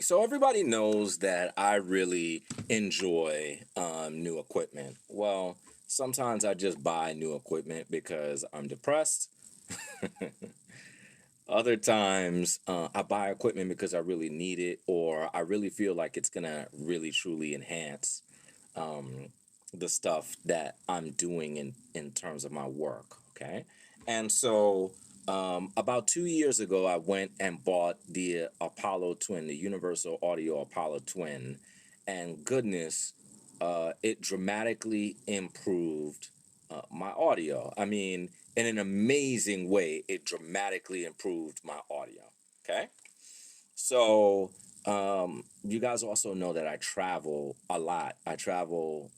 So everybody knows that I really enjoy new equipment. Well, sometimes I just buy new equipment because I'm depressed. Other times I buy equipment because I really need it or I really feel like it's gonna really truly enhance um, the stuff that I'm doing in terms of my work. Okay. And so about 2 years ago, I went and bought the Apollo Twin, the Universal Audio Apollo Twin. And goodness, it dramatically improved my audio. I mean, in an amazing way, it dramatically improved my audio. Okay. So, you guys also know that I travel a lot. I travel,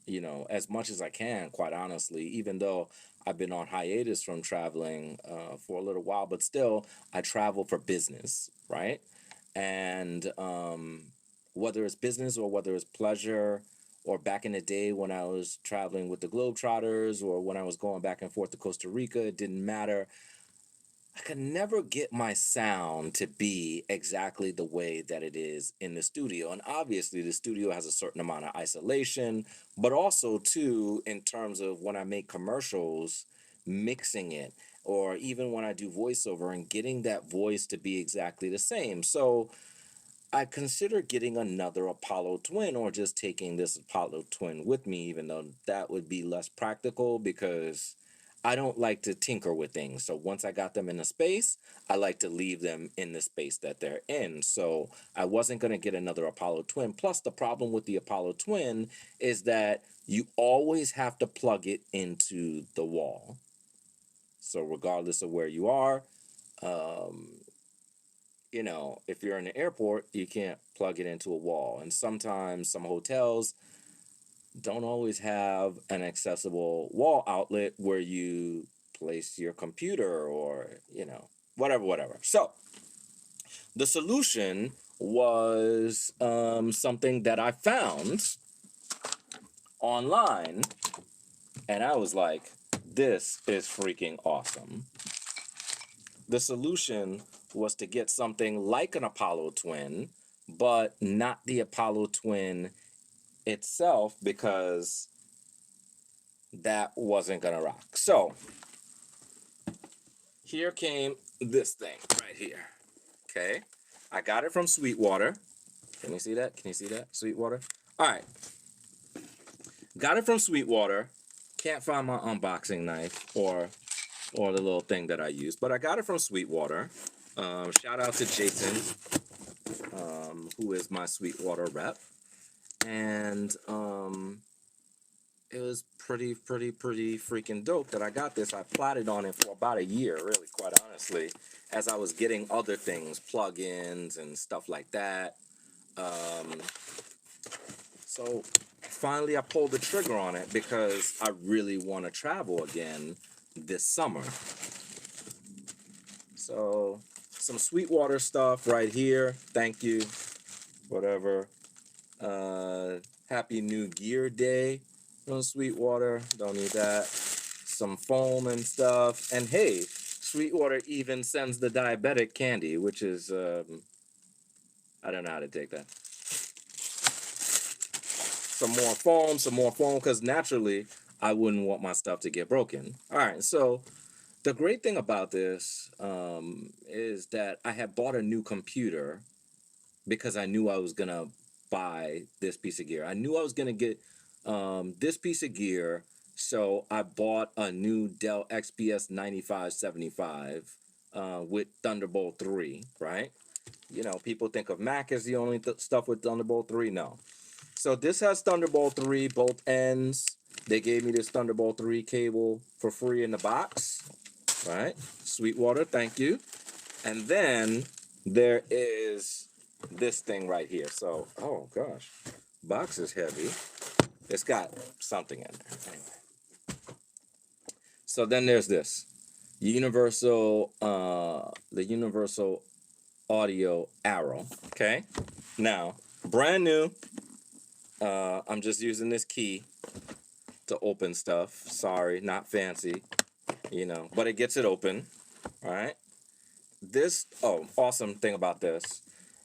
as much as I can, quite honestly, even though I've been on hiatus from traveling for a little while, but still, I travel for business, right? And whether it's business or whether it's pleasure, or back in the day when I was traveling with the Globetrotters, or when I was going back and forth to Costa Rica, it didn't matter. I could never get my sound to be exactly the way that it is in the studio. And obviously, the studio has a certain amount of isolation, but also, too, in terms of when I make commercials, mixing it, or even when I do voiceover and getting that voice to be exactly the same. So I consider getting another Apollo Twin or just taking this Apollo Twin with me, even though that would be less practical because I don't like to tinker with things. So once I got them in a space, I like to leave them in the space that they're in. So I wasn't going to get another Apollo Twin. Plus, the problem with the Apollo Twin is that you always have to plug it into the wall. So regardless of where you are, um, if you're in the airport, you can't plug it into a wall. And sometimes some hotels don't always have an accessible wall outlet where you place your computer or, whatever. So the solution was something that I found online. And I was like, this is freaking awesome. The solution was to get something like an Apollo twin, but not the Apollo twin itself because that wasn't gonna rock. So here came this thing right here. Okay. I got it from Sweetwater. Can you see that? Can you see that? Sweetwater? All right. Got it from Sweetwater. Can't find my unboxing knife or the little thing that I use, but I got it from Sweetwater. Shout out to Jason, who is my Sweetwater rep. And it was pretty freaking dope that I got this. I plotted on it for about a year, really, quite honestly, as I was getting other things, plugins and stuff like that. Um, so finally, I pulled the trigger on it because I really want to travel again this summer. So some Sweetwater stuff right here. Thank you. Whatever. Uh, Happy New Gear Day from Sweetwater. Don't need that. Some foam and stuff. And hey, Sweetwater even sends the diabetic candy, which is, I don't know how to take that. Some more foam, because naturally I wouldn't want my stuff to get broken. All right, so the great thing about this is that I had bought a new computer because I knew I was gonna buy this piece of gear. I knew I was gonna get this piece of gear, so I bought a new Dell XPS 9575 with Thunderbolt 3, right? People think of Mac as the only stuff with Thunderbolt 3. No. So this has Thunderbolt 3 both ends. They gave me this Thunderbolt 3 cable for free in the box, right? Sweetwater, thank you. And then there is this thing right here. So, oh gosh, box is heavy. It's got something in there. Anyway. So then there's this the Universal Audio Arrow. Okay. Now, brand new. I'm just using this key to open stuff. Sorry, not fancy, but it gets it open. All right. Awesome thing about this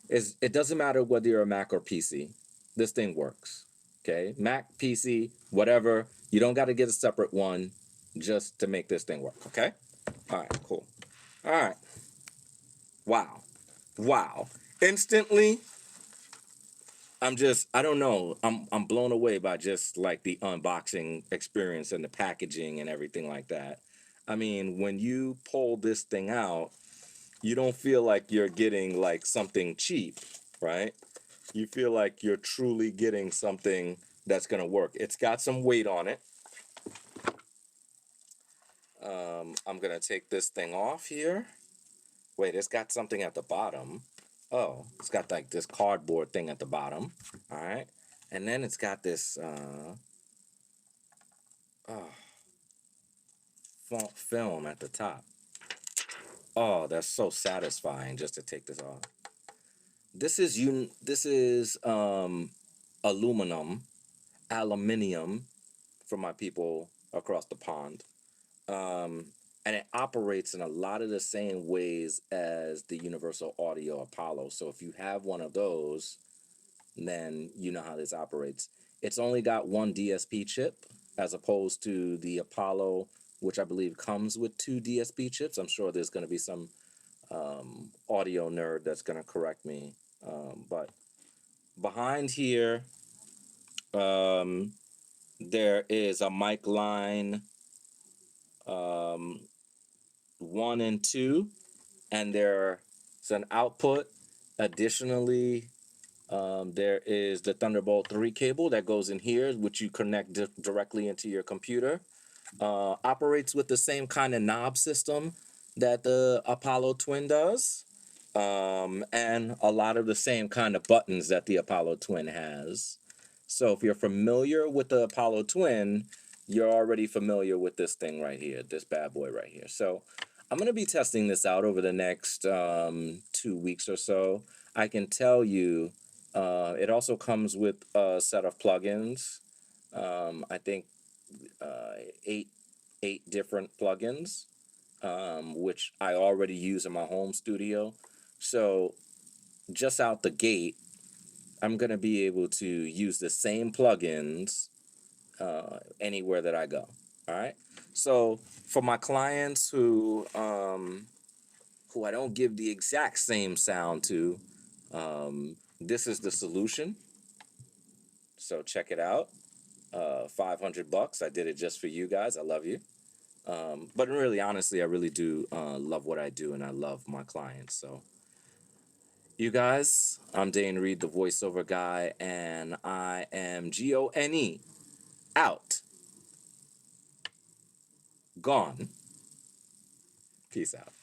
is it doesn't matter whether you're a Mac or PC. This thing works. Okay, Mac, PC, whatever. You don't got to get a separate one just to make this thing work. Okay. All right. Cool. All right. Wow. Wow. Instantly, I don't know. I'm blown away by just like the unboxing experience and the packaging and everything like that. I mean, when you pull this thing out, you don't feel like you're getting like something cheap, right? You feel like you're truly getting something that's going to work. It's got some weight on it. I'm going to take this thing off here. Wait, it's got something at the bottom. Oh, it's got like this cardboard thing at the bottom. All right. And then it's got this oh, film at the top. Oh, that's so satisfying just to take this off. This is aluminum, aluminium for my people across the pond. Um, and it operates in a lot of the same ways as the Universal Audio Apollo. So if you have one of those, then you know how this operates. It's only got one DSP chip as opposed to the Apollo, which I believe comes with two DSP chips. I'm sure there's going to be some audio nerd that's going to correct me. But behind here, um, there is a mic line um, 1 and 2, and there's an output. Additionally, there is the Thunderbolt 3 cable that goes in here, which you connect directly into your computer. Operates with the same kind of knob system that the Apollo Twin does, and a lot of the same kind of buttons that the Apollo Twin has. So if you're familiar with the Apollo Twin, you're already familiar with this thing right here, this bad boy right here. So I'm going to be testing this out over the next 2 weeks or so. I can tell you it also comes with a set of plugins. I think uh, eight different plugins, which I already use in my home studio. So just out the gate, I'm gonna be able to use the same plugins anywhere that I go. All right. So for my clients who I don't give the exact same sound to, this is the solution. So check it out. $500. I did it just for you guys. I love you. But really, honestly, I really do love what I do, and I love my clients. So, you guys, I'm Dane Reed, the voiceover guy, and I am GONE out, gone. Peace out.